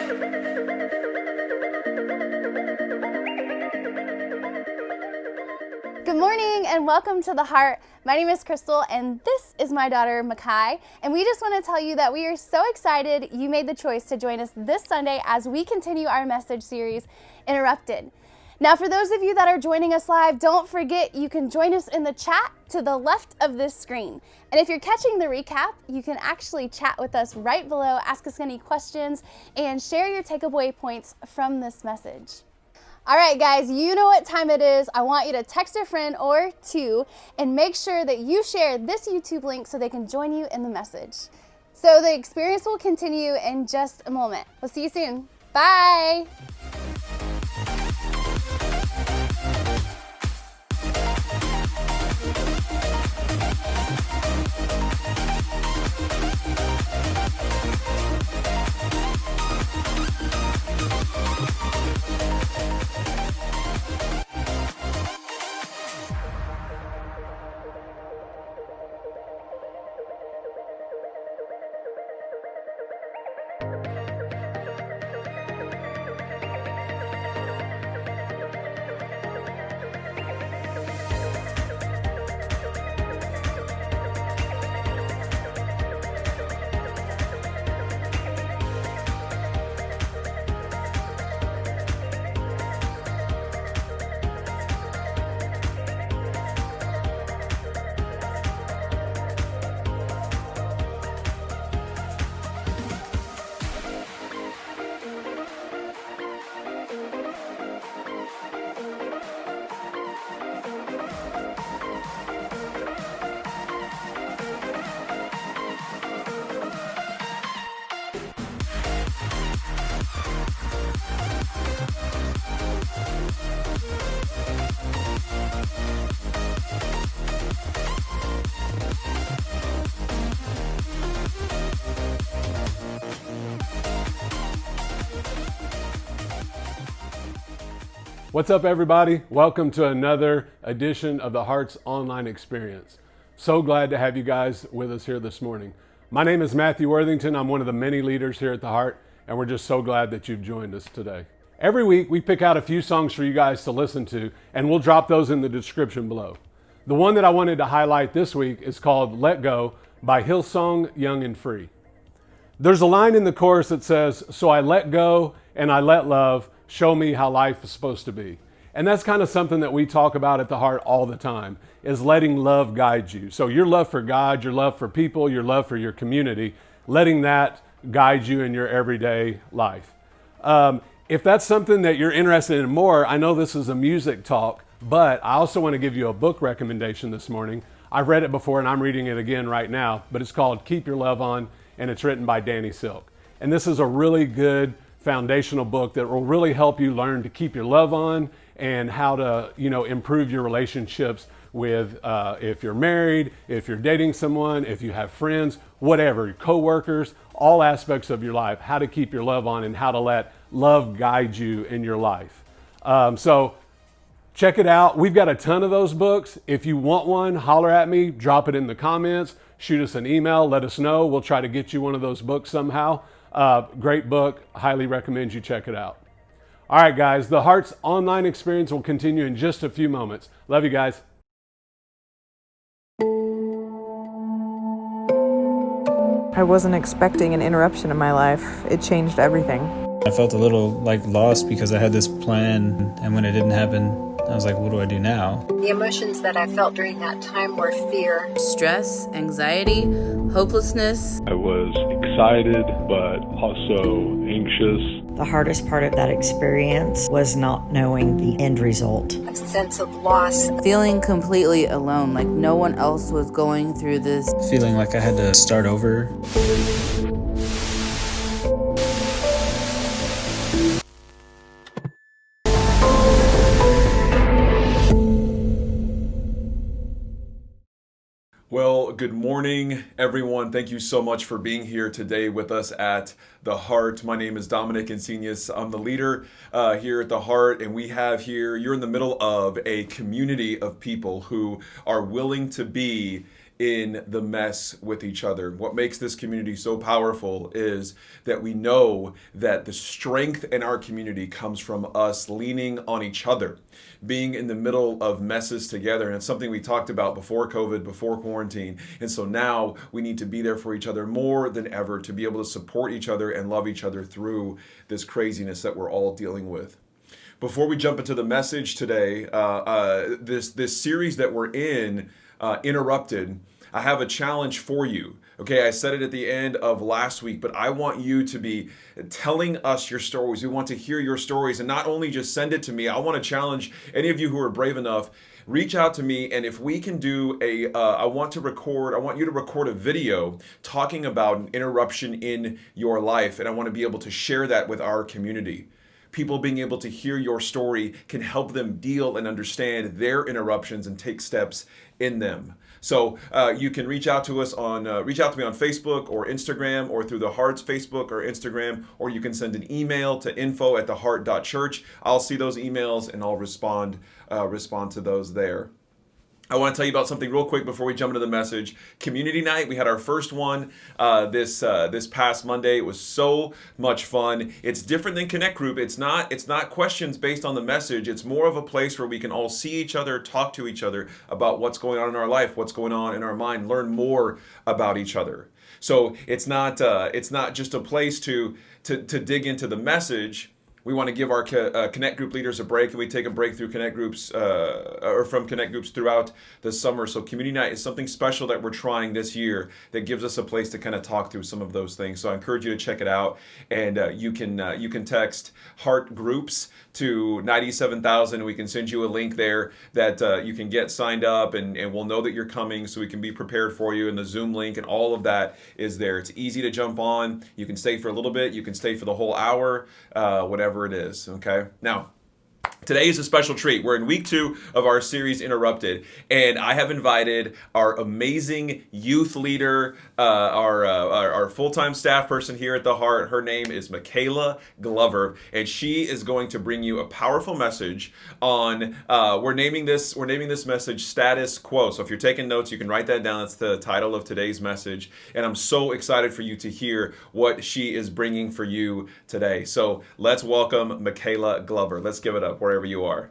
Good morning and welcome to The Heart. My name is Crystal and this is my daughter Makai, and we just want to tell you that we are so excited you made the choice to join us this Sunday as we continue our message series, Interrupted. Now for those of you that are joining us live, don't forget you can join us in the chat to the left of this screen. And if you're catching the recap, you can actually chat with us right below, ask us any questions, and share your takeaway points from this message. All right, guys, you know what time it is. I want you to text a friend or two and make sure that you share this YouTube link so they can join you in the message. So the experience will continue in just a moment. We'll see you soon. Bye. What's up, everybody? Welcome to another edition of the Heart's online experience. So glad to have you guys with us here this morning. My name is Matthew Worthington. I'm one of the many leaders here at the Heart, and we're just so glad that you've joined us today. Every week, we pick out a few songs for you guys to listen to, and we'll drop those in the description below. The one that I wanted to highlight this week is called Let Go by Hillsong Young and Free. There's a line in the chorus that says, "So I let go and I let love show me how life is supposed to be." And that's kind of something that we talk about at the Heart all the time, is letting love guide you. So your love for God, your love for people, your love for your community, letting that guide you in your everyday life. If that's something that you're interested in more, I know this is a music talk, but I also want to give you a book recommendation this morning. I've read it before and I'm reading it again right now, but it's called Keep Your Love On, and it's written by Danny Silk. And this is a really good foundational book that will really help you learn to keep your love on and how to, improve your relationships with, if you're married, if you're dating someone, if you have friends, whatever, co-workers, all aspects of your life, how to keep your love on and how to let love guide you in your life. So check it out. We've got a ton of those books. If you want one, holler at me, drop it in the comments, shoot us an email, let us know. We'll try to get you one of those books somehow. Great book. Highly recommend you check it out. All right, guys, the Heart's online experience will continue in just a few moments. Love you guys. I wasn't expecting an interruption in my life. It changed everything. I felt a little lost because I had this plan, and when it didn't happen, I was like, what do I do now? The emotions that I felt during that time were fear, stress, anxiety, hopelessness. I was excited, but also anxious. The hardest part of that experience was not knowing the end result. A sense of loss. Feeling completely alone, like no one else was going through this. Feeling like I had to start over. Well, good morning, everyone. Thank you so much for being here today with us at The Heart. My name is Dominic Insignius. I'm the leader here at The Heart, and we have here, you're in the middle of a community of people who are willing to be in the mess with each other. What makes this community so powerful is that we know that the strength in our community comes from us leaning on each other, being in the middle of messes together. And it's something we talked about before COVID, before quarantine. And so now we need to be there for each other more than ever, to be able to support each other and love each other through this craziness that we're all dealing with. Before we jump into the message today, this series that we're in, Interrupted, I have a challenge for you. Okay, I said it at the end of last week, but I want you to be telling us your stories. We want to hear your stories, and not only just send it to me. I want to challenge any of you who are brave enough, reach out to me, and if we can do I want you to record a video talking about an interruption in your life, and I want to be able to share that with our community. People being able to hear your story can help them deal and understand their interruptions and take steps in them. So you can reach out to me on Facebook or Instagram, or through the Heart's Facebook or Instagram, or you can send an email to info@theheart.church. I'll see those emails and I'll respond to those there. I want to tell you about something real quick before we jump into the message. Community night, we had our first one this past Monday. It was so much fun. It's different than Connect Group. It's not questions based on the message. It's more of a place where we can all see each other, talk to each other about what's going on in our life, what's going on in our mind, learn more about each other. So it's not just a place to dig into the message. We want to give our Connect Group leaders a break, and we take a break through Connect Groups or from Connect Groups throughout the summer. So Community Night is something special that we're trying this year that gives us a place to kind of talk through some of those things. So I encourage you to check it out, and you can text Heart Groups to 97,000. We can send you a link there that you can get signed up, and we'll know that you're coming, so we can be prepared for you. And the Zoom link and all of that is there. It's easy to jump on. You can stay for a little bit. You can stay for the whole hour, whatever it is. Okay. Now, today is a special treat. We're in week 2 of our series Interrupted, and I have invited our amazing youth leader, our full-time staff person here at the Heart. Her name is Michaela Glover, and she is going to bring you a powerful message on. We're naming this message Status Quo. So if you're taking notes, you can write that down. That's the title of today's message, and I'm so excited for you to hear what she is bringing for you today. So let's welcome Michaela Glover. Let's give it up wherever you are.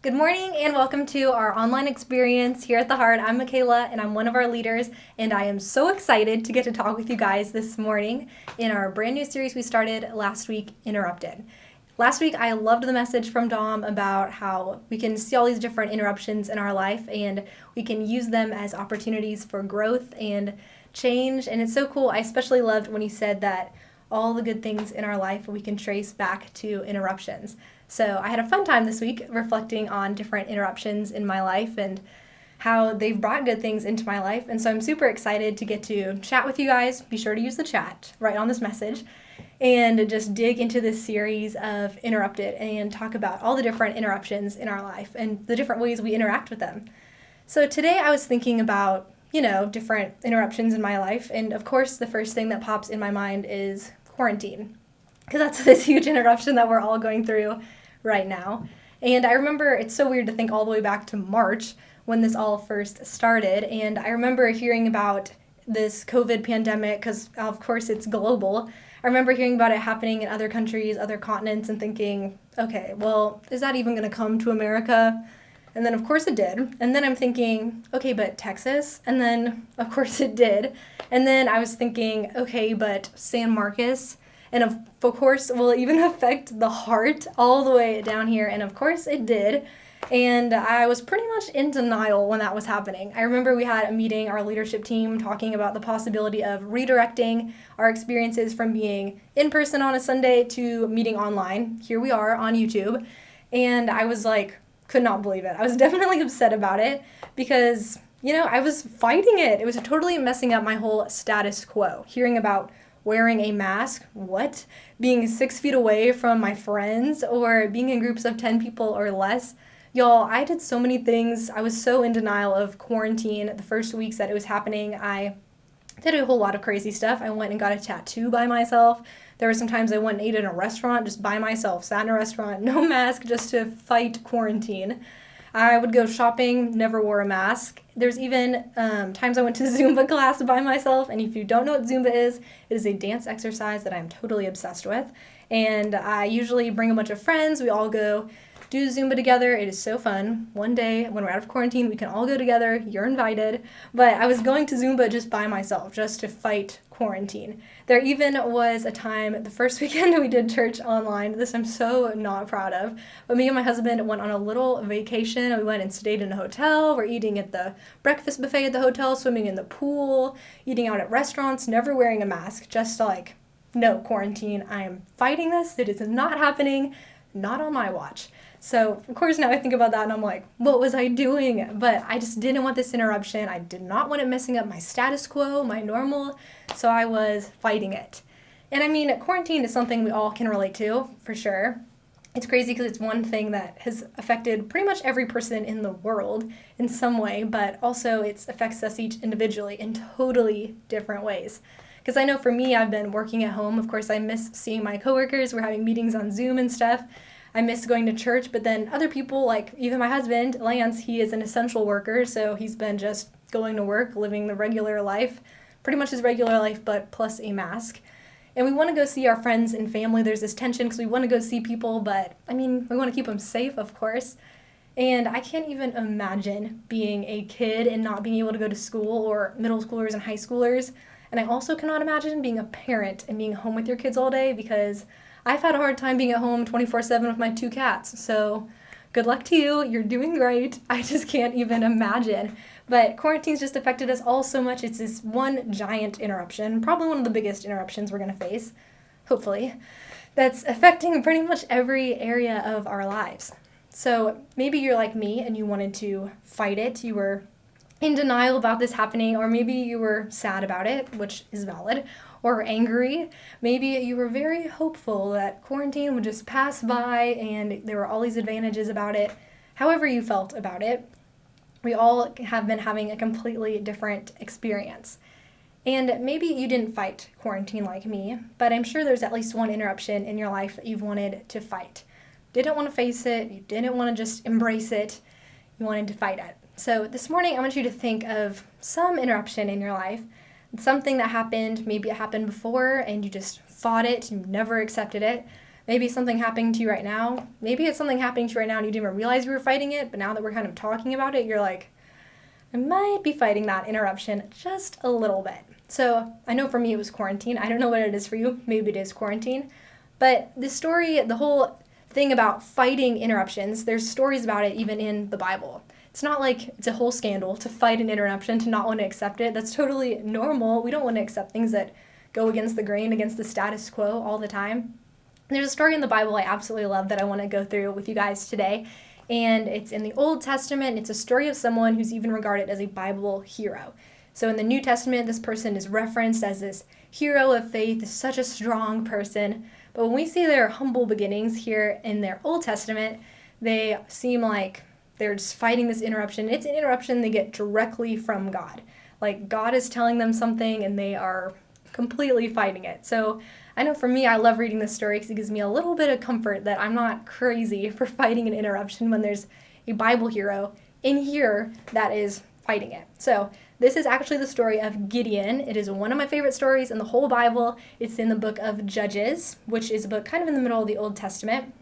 Good morning and welcome to our online experience here at the Heart. I'm Michaela and I'm one of our leaders, and I am so excited to get to talk with you guys this morning in our brand new series we started last week, Interrupted. Last week I loved the message from Dom about how we can see all these different interruptions in our life and we can use them as opportunities for growth and change, and it's so cool. I especially loved when he said that all the good things in our life we can trace back to interruptions. So I had a fun time this week reflecting on different interruptions in my life and how they've brought good things into my life. And so I'm super excited to get to chat with you guys. Be sure to use the chat right on this message and just dig into this series of Interrupted and talk about all the different interruptions in our life and the different ways we interact with them. So today I was thinking about, different interruptions in my life. And of course, the first thing that pops in my mind is quarantine, because that's this huge interruption that we're all going through right now. And I remember it's so weird to think all the way back to March when this all first started. And I remember hearing about this COVID pandemic, because of course it's global. I remember hearing about it happening in other countries, other continents, and thinking, okay, well, is that even going to come to America? And then of course it did. And then I'm thinking, okay, but Texas? And then of course it did. And then I was thinking, okay, but San Marcos? And of course, will it even affect the Heart all the way down here? And of course it did. And I was pretty much in denial when that was happening. I remember we had a meeting, our leadership team, talking about the possibility of redirecting our experiences from being in person on a Sunday to meeting online. Here we are on YouTube. And I was like, could not believe it. I was definitely upset about it because, I was fighting it. It was totally messing up my whole status quo. Hearing about wearing a mask, what? Being 6 feet away from my friends, or being in groups of 10 people or less. Y'all, I did so many things. I was so in denial of quarantine the first weeks that it was happening. I did a whole lot of crazy stuff. I went and got a tattoo by myself. There were some times I went and ate in a restaurant just by myself, sat in a restaurant, no mask, just to fight quarantine. I would go shopping, never wore a mask. There's even times I went to Zumba class by myself, and if you don't know what Zumba is, it is a dance exercise that I'm totally obsessed with. And I usually bring a bunch of friends. We all go do Zumba together. It is so fun. One day, when we're out of quarantine, we can all go together. You're invited. But I was going to Zumba just by myself, just to fight quarantine. There even was a time, the first weekend we did church online. This I'm so not proud of. But me and my husband went on a little vacation. We went and stayed in a hotel. We're eating at the breakfast buffet at the hotel, swimming in the pool, eating out at restaurants, never wearing a mask, just like, no, quarantine. I am fighting this. It is not happening. Not on my watch. So, of course, now I think about that and I'm like, what was I doing? But I just didn't want this interruption. I did not want it messing up my status quo, my normal. So I was fighting it. And I mean, quarantine is something we all can relate to, for sure. It's crazy because it's one thing that has affected pretty much every person in the world in some way, but also it affects us each individually in totally different ways. Because I know for me, I've been working at home. Of course, I miss seeing my coworkers. We're having meetings on Zoom and stuff. I miss going to church, but then other people, like even my husband, Lance, he is an essential worker, so he's been just going to work, living the regular life, pretty much his regular life, but plus a mask. And we want to go see our friends and family. There's this tension because we want to go see people, but I mean, we want to keep them safe, of course. And I can't even imagine being a kid and not being able to go to school, or middle schoolers and high schoolers. And I also cannot imagine being a parent and being home with your kids all day, because I've had a hard time being at home 24/7 with my 2 cats. So good luck to you. You're doing great. I just can't even imagine. But quarantine's just affected us all so much. It's this one giant interruption, probably one of the biggest interruptions we're going to face, hopefully, that's affecting pretty much every area of our lives. So maybe you're like me and you wanted to fight it. You were in denial about this happening, or maybe you were sad about it, which is valid, or angry. Maybe you were very hopeful that quarantine would just pass by and there were all these advantages about it. However you felt about it, we all have been having a completely different experience. And maybe you didn't fight quarantine like me, but I'm sure there's at least one interruption in your life that you've wanted to fight. Didn't want to face it, you didn't want to just embrace it, you wanted to fight it. So this morning I want you to think of some interruption in your life, something that happened. Maybe it happened before and you just fought it, you never accepted it. Maybe something happening to you right now. Maybe it's something happening to you right now and you didn't even realize you were fighting it, but now that we're kind of talking about it, you're like, I might be fighting that interruption just a little bit. So I know for me it was quarantine. I don't know what it is for you. Maybe it is quarantine. But this story, the whole thing about fighting interruptions, there's stories about it even in the Bible. It's not like it's a whole scandal to fight an interruption, to not want to accept it. That's totally normal. We don't want to accept things that go against the grain, against the status quo all the time. There's a story in the Bible I absolutely love that I want to go through with you guys today. And it's in the Old Testament. It's a story of someone who's even regarded as a Bible hero. So in the New Testament, this person is referenced as this hero of faith, such a strong person. But when we see their humble beginnings here in their Old Testament, they seem like they're just fighting this interruption. It's an interruption they get directly from God. Like God is telling them something and they are completely fighting it. So I know for me, I love reading this story because it gives me a little bit of comfort that I'm not crazy for fighting an interruption when there's a Bible hero in here that is fighting it. So this is actually the story of Gideon. It is one of my favorite stories in the whole Bible. It's in the book of Judges, which is a book kind of in the middle of the Old Testament.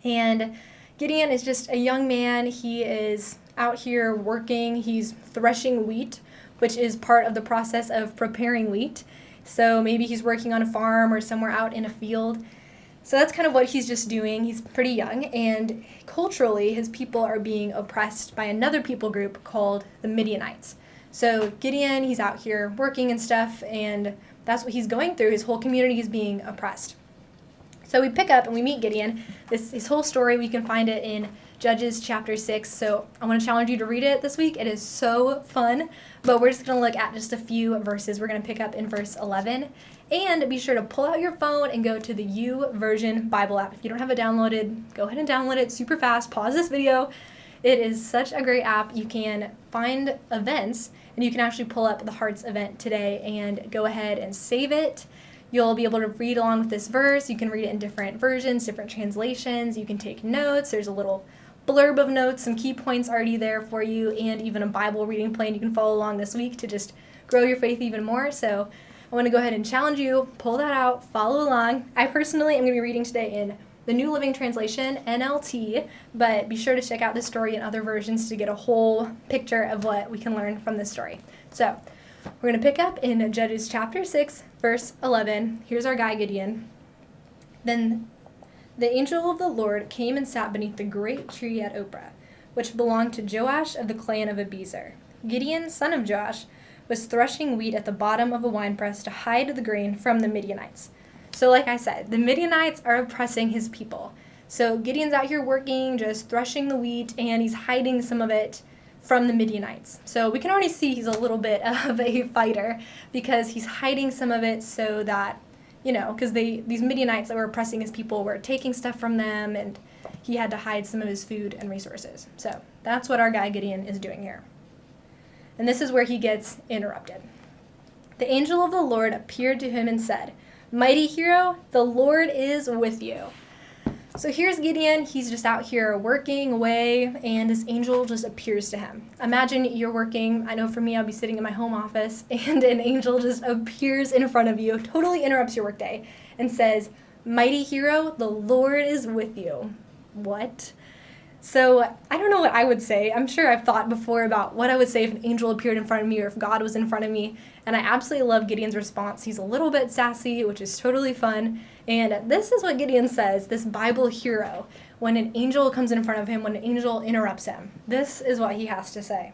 And Gideon is just a young man. He is out here working. He's threshing wheat, which is part of the process of preparing wheat. So maybe he's working on a farm or somewhere out in a field. So that's kind of what he's just doing. He's pretty young, and culturally his people are being oppressed by another people group called the Midianites. So Gideon, he's out here working and stuff, and that's what he's going through. His whole community is being oppressed. So we pick up and we meet Gideon. His whole story, we can find it in Judges chapter 6. So I want to challenge you to read it this week. It is so fun. But we're just going to look at just a few verses. We're going to pick up in verse 11. And be sure to pull out your phone and go to the YouVersion Bible app. If you don't have it downloaded, go ahead and download it super fast. Pause this video. It is such a great app. You can find events, and you can actually pull up the Hearts event today and go ahead and save it. You'll be able to read along with this verse. You can read it in different versions, different translations. You can take notes. There's a little blurb of notes, some key points already there for you, and even a Bible reading plan you can follow along this week to just grow your faith even more. So I want to go ahead and challenge you, pull that out, follow along. I personally am going to be reading today in the New Living Translation, NLT, but be sure to check out this story in other versions to get a whole picture of what we can learn from this story. So we're going to pick up in Judges chapter 6, verse 11. Here's our guy Gideon. Then the angel of the Lord came and sat beneath the great tree at Ophrah, which belonged to Joash of the clan of Abiezer. Gideon, son of Joash, was threshing wheat at the bottom of a winepress to hide the grain from the Midianites. So like I said, the Midianites are oppressing his people. So Gideon's out here working, just threshing the wheat, and he's hiding some of it from the Midianites. So we can already see he's a little bit of a fighter because he's hiding some of it so that, because these Midianites that were oppressing his people were taking stuff from them, and he had to hide some of his food and resources. So that's what our guy Gideon is doing here. And this is where he gets interrupted. The angel of the Lord appeared to him and said, "Mighty hero, the Lord is with you." So here's Gideon. He's just out here working away, and this angel just appears to him. Imagine you're working. I know for me, I'll be sitting in my home office, and an angel just appears in front of you, totally interrupts your workday, and says, "Mighty hero, the Lord is with you." What? So I don't know what I would say. I'm sure I've thought before about what I would say if an angel appeared in front of me or if God was in front of me. And I absolutely love Gideon's response. He's a little bit sassy, which is totally fun. And this is what Gideon says, this Bible hero, when an angel comes in front of him, when an angel interrupts him. This is what he has to say.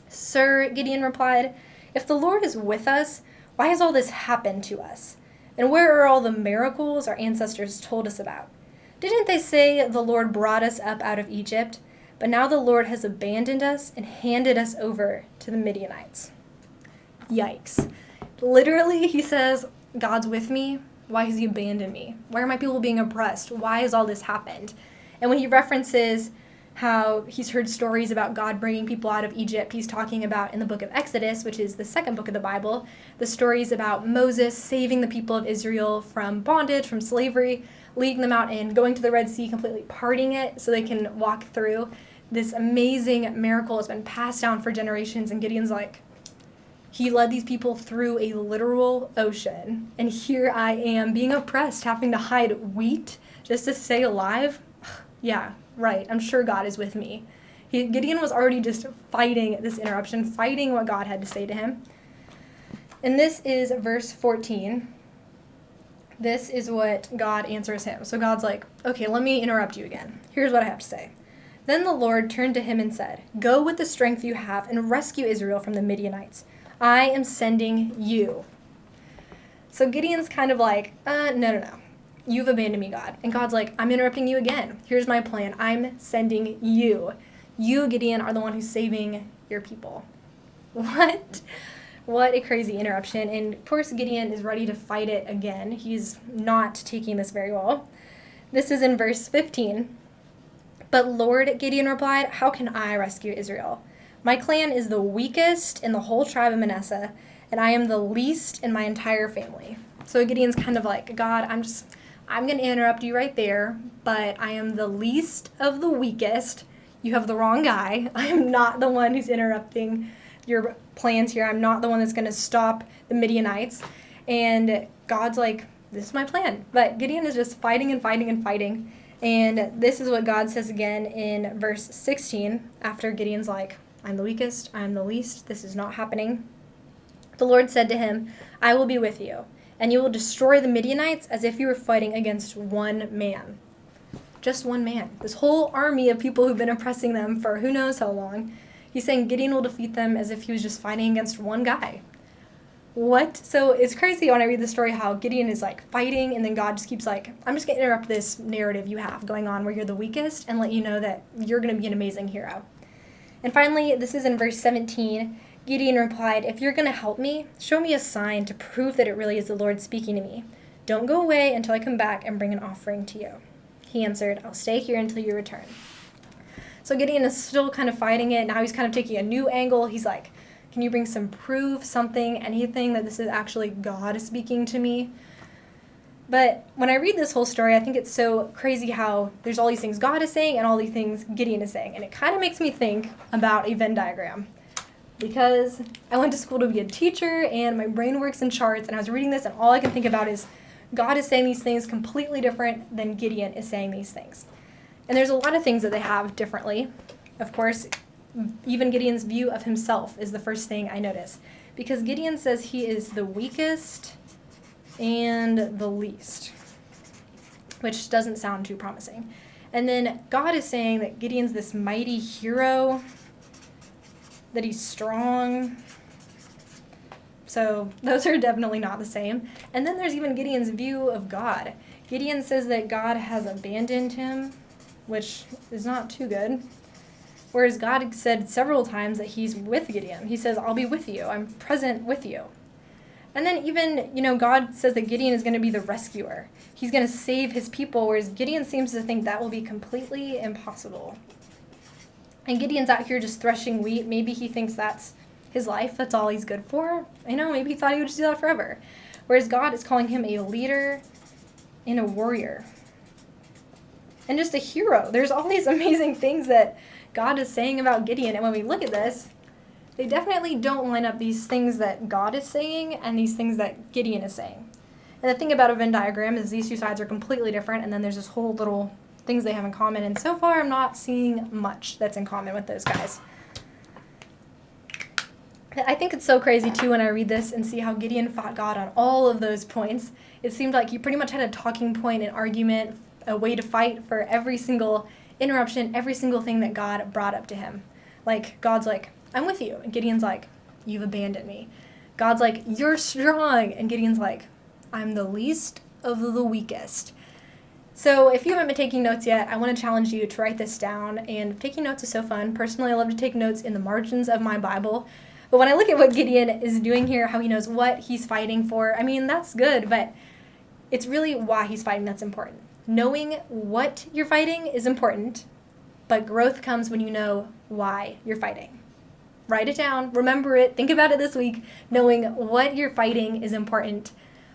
"Sir," Gideon replied, "if the Lord is with us, why has all this happened to us? And where are all the miracles our ancestors told us about? Didn't they say the Lord brought us up out of Egypt? But now the Lord has abandoned us and handed us over to the Midianites." Yikes. Literally, he says, God's with me. Why has he abandoned me? Why are my people being oppressed? Why has all this happened? And when he references how he's heard stories about God bringing people out of Egypt, he's talking about in the book of Exodus, which is the second book of the Bible, the stories about Moses saving the people of Israel from bondage, from slavery, leading them out and going to the Red Sea, completely parting it so they can walk through. This amazing miracle has been passed down for generations, and Gideon's like, he led these people through a literal ocean, and here I am being oppressed, having to hide wheat just to stay alive. Yeah, right, I'm sure God is with me. Gideon was already just fighting this interruption, fighting what God had to say to him. And this is verse 14. This is what God answers him. So God's like, okay, let me interrupt you again. Here's what I have to say. Then the Lord turned to him and said, "Go with the strength you have and rescue Israel from the Midianites. I am sending you." So Gideon's kind of like, no. You've abandoned me, God. And God's like, I'm interrupting you again. Here's my plan. I'm sending you. You, Gideon, are the one who's saving your people. What? What a crazy interruption. And of course, Gideon is ready to fight it again. He's not taking this very well. This is in verse 15. "But Lord," Gideon replied, "how can I rescue Israel? My clan is the weakest in the whole tribe of Manasseh, and I am the least in my entire family." So Gideon's kind of like, God, I'm going to interrupt you right there, but I am the least of the weakest. You have the wrong guy. I am not the one who's interrupting your plans here. I'm not the one that's going to stop the Midianites. And God's like, this is my plan. But Gideon is just fighting and fighting and fighting. And this is what God says again in verse 16, after Gideon's like, I'm the weakest, I'm the least, this is not happening. The Lord said to him, "I will be with you, and you will destroy the Midianites as if you were fighting against one man." Just one man. This whole army of people who've been oppressing them for who knows how long. He's saying Gideon will defeat them as if he was just fighting against one guy. What? So it's crazy when I read the story how Gideon is like fighting, and then God just keeps like, I'm just going to interrupt this narrative you have going on where you're the weakest and let you know that you're going to be an amazing hero. And finally, this is in verse 17. Gideon replied, "If you're going to help me, show me a sign to prove that it really is the Lord speaking to me. Don't go away until I come back and bring an offering to you." He answered, "I'll stay here until you return." So Gideon is still kind of fighting it. Now he's kind of taking a new angle. He's like, can you bring some proof, something, anything that this is actually God speaking to me? But when I read this whole story, I think it's so crazy how there's all these things God is saying and all these things Gideon is saying. And it kind of makes me think about a Venn diagram. Because I went to school to be a teacher and my brain works in charts, and I was reading this and all I can think about is God is saying these things completely different than Gideon is saying these things. And there's a lot of things that they have differently. Of course, even Gideon's view of himself is the first thing I notice. Because Gideon says he is the weakest and the least, which doesn't sound too promising. And then God is saying that Gideon's this mighty hero, that he's strong. So those are definitely not the same. And then there's even Gideon's view of God. Gideon says that God has abandoned him, which is not too good. Whereas God said several times that he's with Gideon. He says, I'll be with you. I'm present with you. And then even, God says that Gideon is going to be the rescuer. He's going to save his people, whereas Gideon seems to think that will be completely impossible. And Gideon's out here just threshing wheat. Maybe he thinks that's his life. That's all he's good for. Maybe he thought he would just do that forever. Whereas God is calling him a leader and a warrior. And just a hero. There's all these amazing things that God is saying about Gideon. And when we look at this, they definitely don't line up these things that God is saying and these things that Gideon is saying. And the thing about a Venn diagram is these two sides are completely different, and then there's this whole little things they have in common. And so far, I'm not seeing much that's in common with those guys. I think it's so crazy, too, when I read this and see how Gideon fought God on all of those points. It seemed like he pretty much had a talking point, an argument, a way to fight for every single interruption, every single thing that God brought up to him. Like, God's like, I'm with you. And Gideon's like, you've abandoned me. God's like, you're strong. And Gideon's like, I'm the least of the weakest. So if you haven't been taking notes yet, I want to challenge you to write this down. And taking notes is so fun. Personally, I love to take notes in the margins of my Bible. But when I look at what Gideon is doing here, how he knows what he's fighting for, that's good. But it's really why he's fighting that's important. Knowing what you're fighting is important. But growth comes when you know why you're fighting. Write it down, remember it, think about it this week. Knowing what you're fighting is important,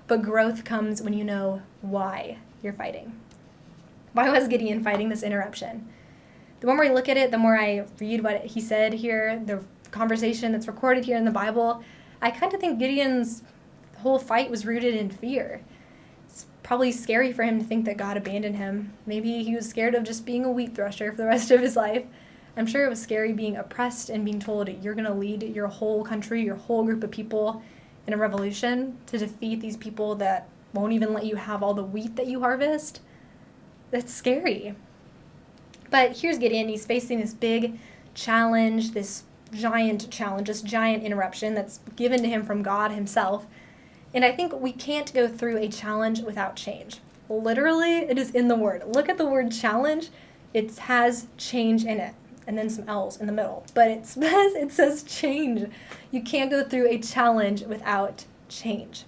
but growth comes when you know why you're fighting. Why was Gideon fighting this interruption? The more I look at it, the more I read what he said here, the conversation that's recorded here in the Bible, I kind of think Gideon's whole fight was rooted in fear. It's probably scary for him to think that God abandoned him. Maybe he was scared of just being a wheat thresher for the rest of his life. I'm sure it was scary being oppressed and being told you're going to lead your whole country, your whole group of people in a revolution to defeat these people that won't even let you have all the wheat that you harvest. That's scary. But here's Gideon. He's facing this big challenge, this giant interruption that's given to him from God himself. And I think we can't go through a challenge without change. Literally, it is in the word. Look at the word challenge. It has change in it. And then some L's in the middle. But it says change. You can't go through a challenge without change.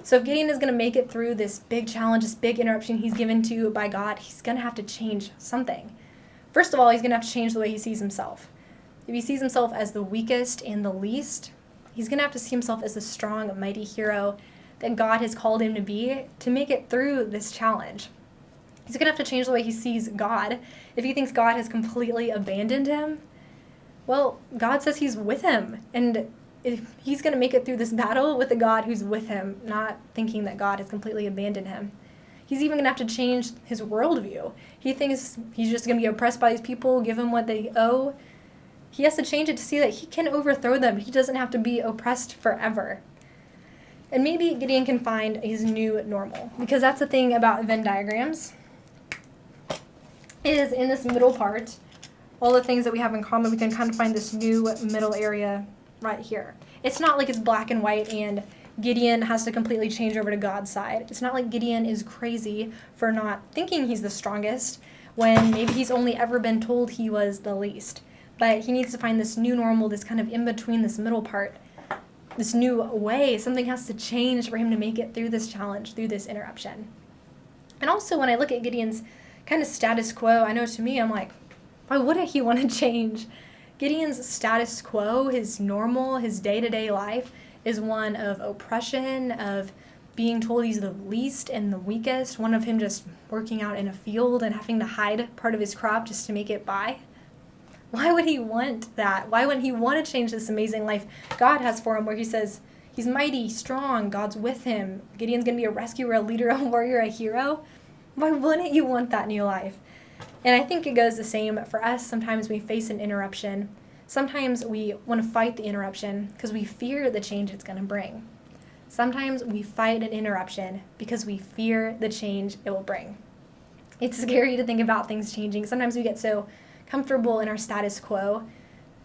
So if Gideon is going to make it through this big challenge, this big interruption he's given to by God, he's going to have to change something. First of all, he's going to have to change the way he sees himself. If he sees himself as the weakest and the least, he's going to have to see himself as the strong, mighty hero that God has called him to be to make it through this challenge. He's going to have to change the way he sees God. If he thinks God has completely abandoned him, well, God says he's with him. And if he's going to make it through this battle with a God who's with him, not thinking that God has completely abandoned him. He's even going to have to change his worldview. He thinks he's just going to be oppressed by these people, give them what they owe. He has to change it to see that he can overthrow them. He doesn't have to be oppressed forever. And maybe Gideon can find his new normal, because that's the thing about Venn diagrams. Is in this middle part, all the things that we have in common, we can kind of find this new middle area right here. It's not like it's black and white and Gideon has to completely change over to God's side. It's not like Gideon is crazy for not thinking he's the strongest when maybe he's only ever been told he was the least. But he needs to find this new normal, this kind of in between, this middle part, this new way. Something has to change for him to make it through this challenge, through this interruption. And also when I look at Gideon's kind of status quo, I know to me, I'm like, why wouldn't he want to change? Gideon's status quo, his normal, his day-to-day life, is one of oppression, of being told he's the least and the weakest, one of him just working out in a field and having to hide part of his crop just to make it by. Why would he want that? Why wouldn't he want to change this amazing life God has for him, where he says he's mighty, strong, God's with him, Gideon's going to be a rescuer, a leader, a warrior, a hero? Why wouldn't you want that in your life? And I think it goes the same for us. Sometimes we face an interruption. Sometimes we want to fight the interruption because we fear the change it's going to bring. Sometimes we fight an interruption because we fear the change it will bring. It's scary to think about things changing. Sometimes we get so comfortable in our status quo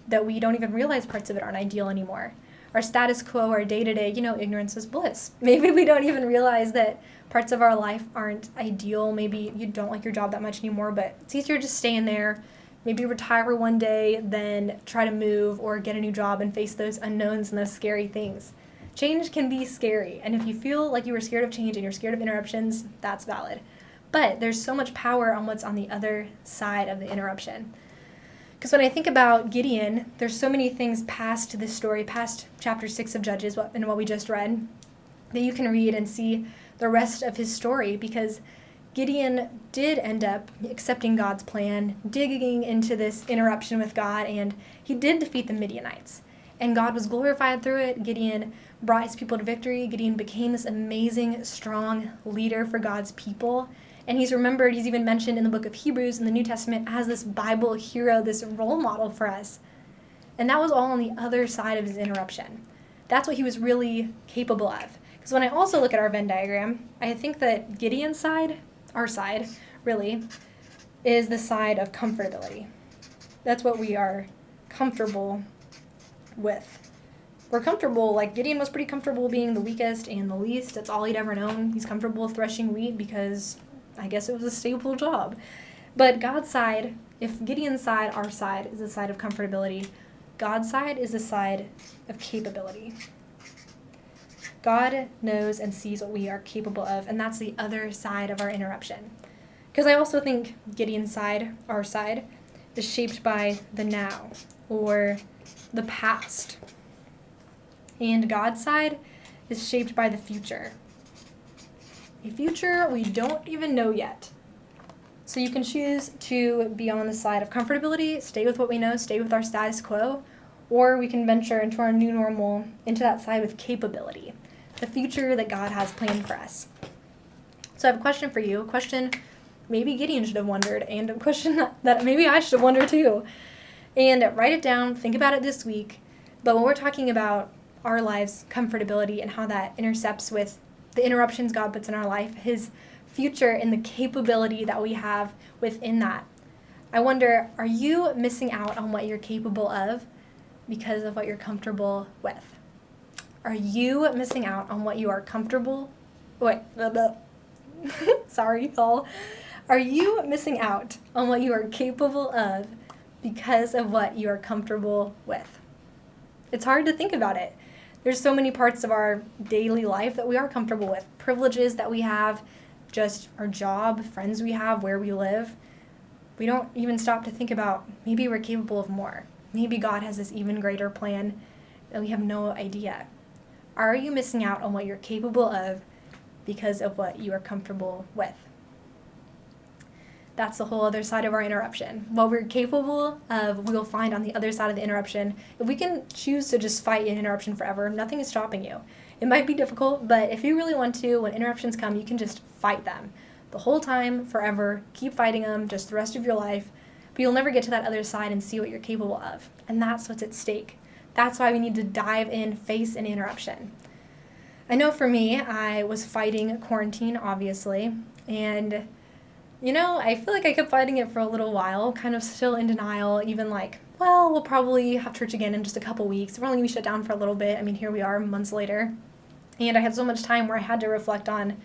that we don't even realize parts of it aren't ideal anymore. Our status quo, our day-to-day, ignorance is bliss. Maybe we don't even realize that parts of our life aren't ideal. Maybe you don't like your job that much anymore, but it's easier just staying there. Maybe retire one day, then try to move or get a new job and face those unknowns and those scary things. Change can be scary, and if you feel like you were scared of change and you're scared of interruptions, that's valid. But there's so much power on what's on the other side of the interruption. Because when I think about Gideon, there's so many things past this story, past chapter 6 of Judges and what we just read, that you can read and see the rest of his story, because Gideon did end up accepting God's plan, digging into this interruption with God, and he did defeat the Midianites. And God was glorified through it. Gideon brought his people to victory. Gideon became this amazing, strong leader for God's people. And he's remembered, he's even mentioned in the book of Hebrews in the New Testament as this Bible hero, this role model for us. And that was all on the other side of his interruption. That's what he was really capable of. Because when I also look at our Venn diagram, I think that Gideon's side, our side, really, is the side of comfortability. That's what we are comfortable with. We're comfortable, like Gideon was pretty comfortable being the weakest and the least. That's all he'd ever known. He's comfortable threshing wheat because I guess it was a stable job. But God's side, if Gideon's side, our side, is the side of comfortability, God's side is the side of capability. God knows and sees what we are capable of, and that's the other side of our interruption. Because I also think Gideon's side, our side, is shaped by the now, or the past. And God's side is shaped by the future. A future we don't even know yet. So you can choose to be on the side of comfortability, stay with what we know, stay with our status quo, or we can venture into our new normal, into that side with capability, the future that God has planned for us. So I have a question for you, a question maybe Gideon should have wondered, and a question that maybe I should have wondered too. And write it down, think about it this week. But when we're talking about our lives' comfortability and how that intercepts with the interruptions God puts in our life, his future and the capability that we have within that, I wonder, are you missing out on what you're capable of because of what you're comfortable with? Are you missing out on what you are comfortable? Sorry, y'all. Are you missing out on what you are capable of because of what you are comfortable with? It's hard to think about it. There's so many parts of our daily life that we are comfortable with, privileges that we have, just our job, friends we have, where we live. We don't even stop to think about maybe we're capable of more. Maybe God has this even greater plan that we have no idea. Are you missing out on what you're capable of because of what you are comfortable with? That's the whole other side of our interruption. What we're capable of, we'll find on the other side of the interruption. If we can choose to just fight an interruption forever, nothing is stopping you. It might be difficult, but if you really want to, when interruptions come, you can just fight them. The whole time, forever, keep fighting them, just the rest of your life. But you'll never get to that other side and see what you're capable of. And that's what's at stake. That's why we need to dive in, face an interruption. I know for me, I was fighting quarantine, obviously, and I feel like I kept fighting it for a little while, kind of still in denial, even like, well, we'll probably have church again in just a couple weeks. We're only going to be shut down for a little bit. I mean, here we are months later. And I had so much time where I had to reflect on,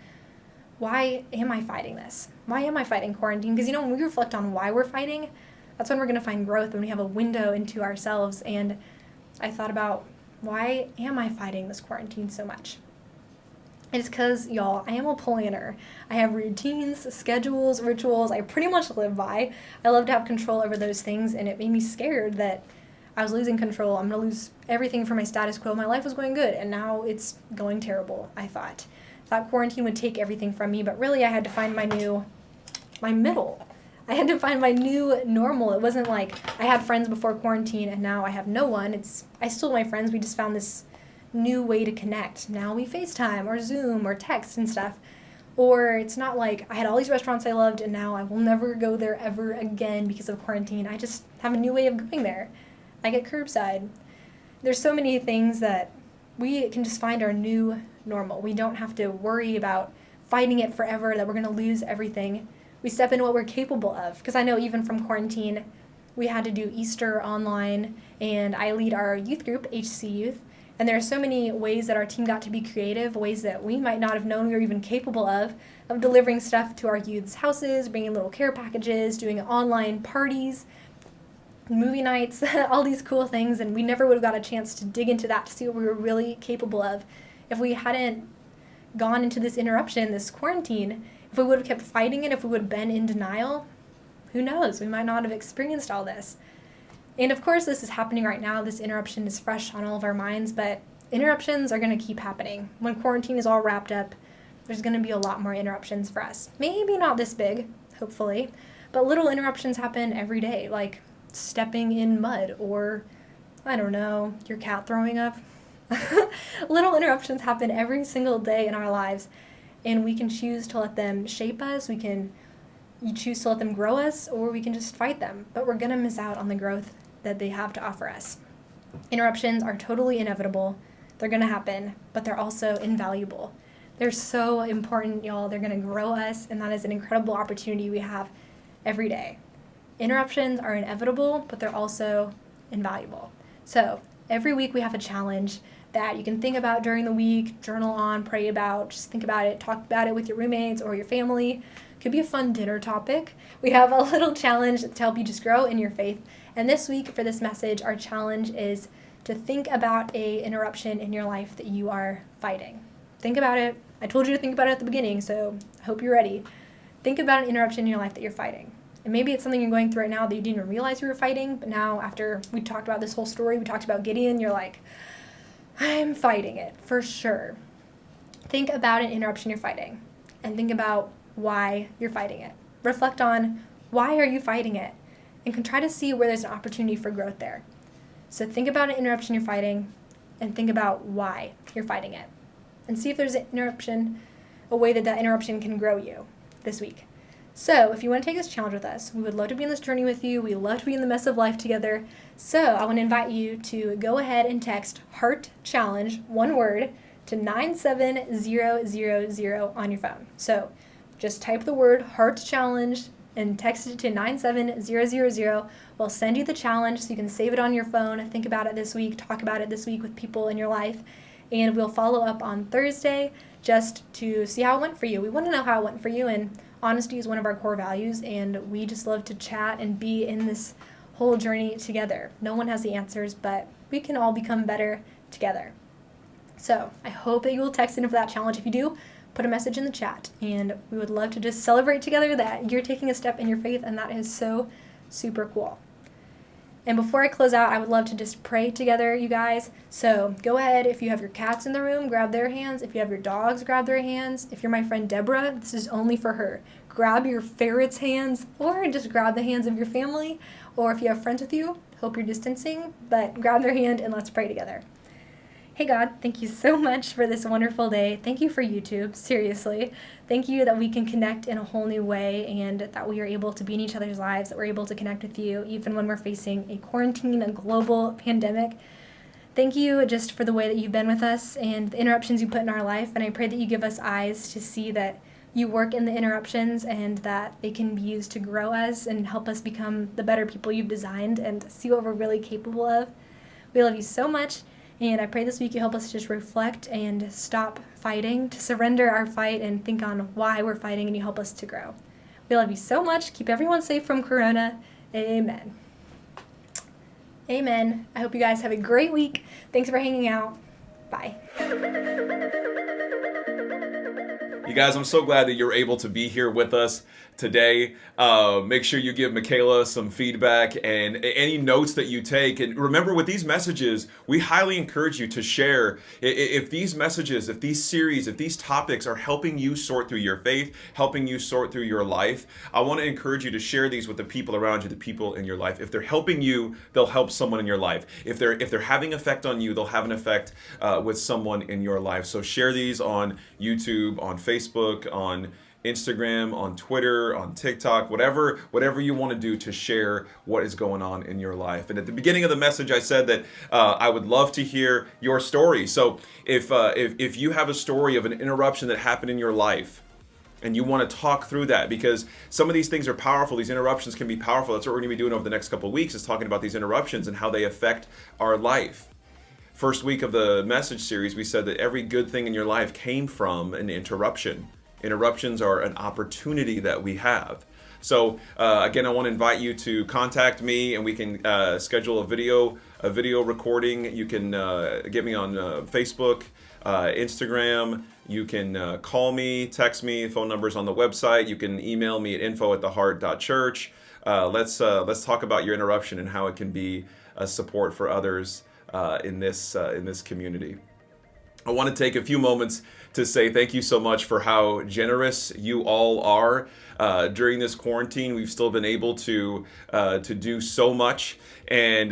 why am I fighting this? Why am I fighting quarantine? Because, when we reflect on why we're fighting, that's when we're going to find growth, when we have a window into ourselves. And I thought about, why am I fighting this quarantine so much? It's because, y'all, I am a planner. I have routines, schedules, rituals I pretty much live by. I love to have control over those things, and it made me scared that I was losing control. I'm going to lose everything from my status quo. My life was going good, and now it's going terrible, I thought. thought quarantine would take everything from me, but really I had to find my middle. I had to find my new normal. It wasn't like I had friends before quarantine and now I have no one. I still have my friends. We just found this new way to connect. Now we FaceTime or Zoom or text and stuff. Or it's not like I had all these restaurants I loved and now I will never go there ever again because of quarantine. I just have a new way of going there. I get curbside. There's so many things that we can just find our new normal. We don't have to worry about fighting it forever, that we're going to lose everything. We step into what we're capable of. Because I know even from quarantine, we had to do Easter online, and I lead our youth group, HC Youth. And there are so many ways that our team got to be creative, ways that we might not have known we were even capable of delivering stuff to our youth's houses, bringing little care packages, doing online parties, movie nights, all these cool things. And we never would have got a chance to dig into that to see what we were really capable of if we hadn't gone into this interruption, this quarantine. If we would have kept fighting it, if we would have been in denial, who knows? We might not have experienced all this. And of course, this is happening right now. This interruption is fresh on all of our minds, but interruptions are going to keep happening. When quarantine is all wrapped up, there's going to be a lot more interruptions for us. Maybe not this big, hopefully, but little interruptions happen every day, like stepping in mud or, I don't know, your cat throwing up. Little interruptions happen every single day in our lives, and we can choose to let them shape us. You choose to let them grow us, or we can just fight them, but we're going to miss out on the growth that they have to offer us. Interruptions are totally inevitable. They're going to happen, but they're also invaluable. They're so important, y'all. They're going to grow us, and that is an incredible opportunity we have every day. Interruptions are inevitable, but they're also invaluable. So every week we have a challenge that you can think about during the week, journal on, pray about, just think about it, talk about it with your roommates or your family. Could be a fun dinner topic. We have a little challenge to help you just grow in your faith. And this week for this message, our challenge is to think about an interruption in your life that you are fighting. Think about it. I told you to think about it at the beginning, so I hope you're ready. Think about an interruption in your life that you're fighting. And maybe it's something you're going through right now that you didn't even realize you were fighting, but now after we talked about this whole story, we talked about Gideon, you're like, I'm fighting it, for sure. Think about an interruption you're fighting, and think about why you're fighting it. Reflect on why are you fighting it, and can try to see where there's an opportunity for growth there. So think about an interruption you're fighting, and think about why you're fighting it. And see if there's an interruption, a way that that interruption can grow you this week. So if you want to take this challenge with us, we would love to be on this journey with you. We love to be in the mess of life together. So I want to invite you to go ahead and text Heart Challenge, one word, to 97000 on your phone. So just type the word Heart Challenge and text it to 97000. We'll send you the challenge so you can save it on your phone. Think about it this week. Talk about it this week with people in your life. And we'll follow up on Thursday just to see how it went for you. We want to know how it went for you, and honesty is one of our core values, and we just love to chat and be in this whole journey together. No one has the answers, but we can all become better together. So I hope that you will text in for that challenge. If you do, put a message in the chat, and we would love to just celebrate together that you're taking a step in your faith, and that is so super cool. And before I close out, I would love to just pray together, you guys. So go ahead, if you have your cats in the room, grab their hands. If you have your dogs, grab their hands. If you're my friend Deborah, this is only for her. Grab your ferret's hands, or just grab the hands of your family. Or if you have friends with you, hope you're distancing, but grab their hand and let's pray together. Hey God, thank you so much for this wonderful day. Thank you for YouTube, seriously. Thank you that we can connect in a whole new way, and that we are able to be in each other's lives, that we're able to connect with you even when we're facing a quarantine, a global pandemic. Thank you just for the way that you've been with us and the interruptions you put in our life, and I pray that you give us eyes to see that you work in the interruptions and that they can be used to grow us and help us become the better people you've designed and see what we're really capable of. We love you so much. And I pray this week you help us just reflect and stop fighting, to surrender our fight and think on why we're fighting, and you help us to grow. We love you so much. Keep everyone safe from Corona. Amen. Amen. I hope you guys have a great week. Thanks for hanging out. Bye. You guys, I'm so glad that you're able to be here with us today. Make sure you give Michaela some feedback and any notes that you take. And remember, with these messages, we highly encourage you to share. If these messages, if these series, if these topics are helping you sort through your faith, helping you sort through your life, I want to encourage you to share these with the people around you, the people in your life. If they're helping you, they'll help someone in your life. If they're having effect on you, they'll have an effect with someone in your life. So share these on YouTube, on Facebook, on Instagram, on Twitter, on TikTok, whatever you want to do to share what is going on in your life. And at the beginning of the message, I said that I would love to hear your story. So if you have a story of an interruption that happened in your life, and you want to talk through that, because some of these things are powerful. These interruptions can be powerful. That's what we're going to be doing over the next couple of weeks, is talking about these interruptions and how they affect our life. First week of the message series, we said that every good thing in your life came from an interruption. Interruptions are an opportunity that we have. So again, I want to invite you to contact me, and we can schedule a video recording. You can get me on Facebook, Instagram. You can call me, text me. Phone number's on the website. You can email me at info@theheart.church. Let's talk about your interruption and how it can be a support for others in this community. I want to take a few moments to say thank you so much for how generous you all are. During this quarantine, we've still been able to do so much. And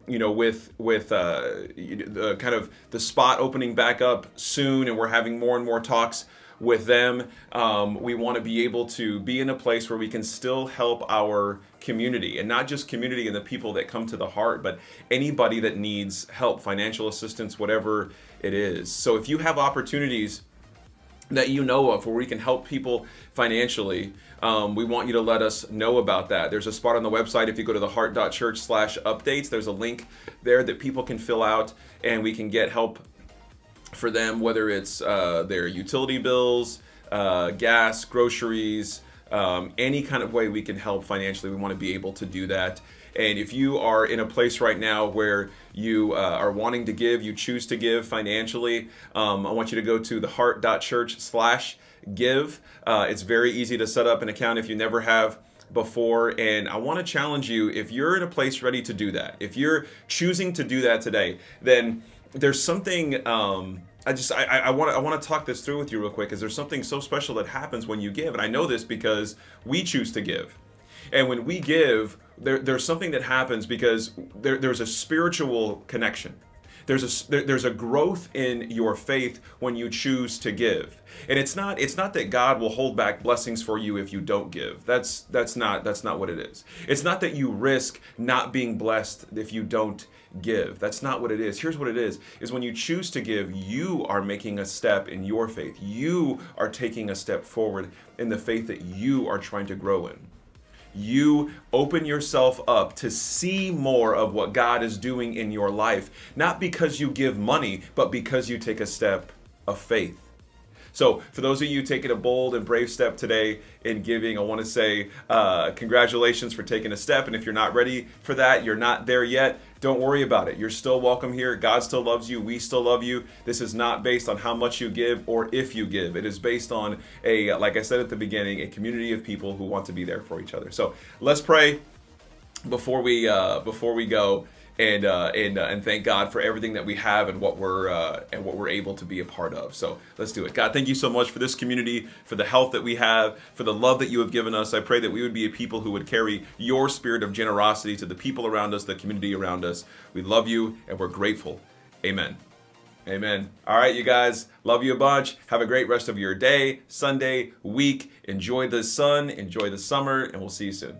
with the kind of the spot opening back up soon, and we're having more and more talks with them, we want to be able to be in a place where we can still help our community, and not just community and the people that come to the heart, but anybody that needs help, financial assistance, whatever it is. So if you have opportunities that you know of where we can help people financially, we want you to let us know about that. There's a spot on the website. If you go to theheart.church/updates, there's a link there that people can fill out, and we can get help for them, whether it's their utility bills, gas, groceries, any kind of way we can help financially. We want to be able to do that. And if you are in a place right now where you are wanting to give, you choose to give financially, I want you to go to theheart.church/give. It's very easy to set up an account if you never have before. And I want to challenge you, if you're in a place ready to do that, if you're choosing to do that today, then there's something I want to talk this through with you real quick, because there's something so special that happens when you give. And I know this because we choose to give. And when we give, there's something that happens, because there's a spiritual connection. There's a growth in your faith when you choose to give. And it's not that God will hold back blessings for you if you don't give. That's not what it is. It's not that you risk not being blessed if you don't give. That's not what it is. Here's what it is when you choose to give, you are making a step in your faith. You are taking a step forward in the faith that you are trying to grow in. You open yourself up to see more of what God is doing in your life, not because you give money, but because you take a step of faith. So for those of you taking a bold and brave step today in giving, I want to say congratulations for taking a step. And if you're not ready for that, you're not there yet, don't worry about it. You're still welcome here. God still loves you. We still love you. This is not based on how much you give or if you give. It is based on like I said at the beginning, a community of people who want to be there for each other. So let's pray before we go. And thank God for everything that we have and what we're able to be a part of. So let's do it. God, thank you so much for this community, for the health that we have, for the love that you have given us. I pray that we would be a people who would carry your spirit of generosity to the people around us, the community around us. We love you and we're grateful. Amen. Amen. All right, you guys, love you a bunch. Have a great rest of your day, Sunday, week. Enjoy the sun, enjoy the summer, and we'll see you soon.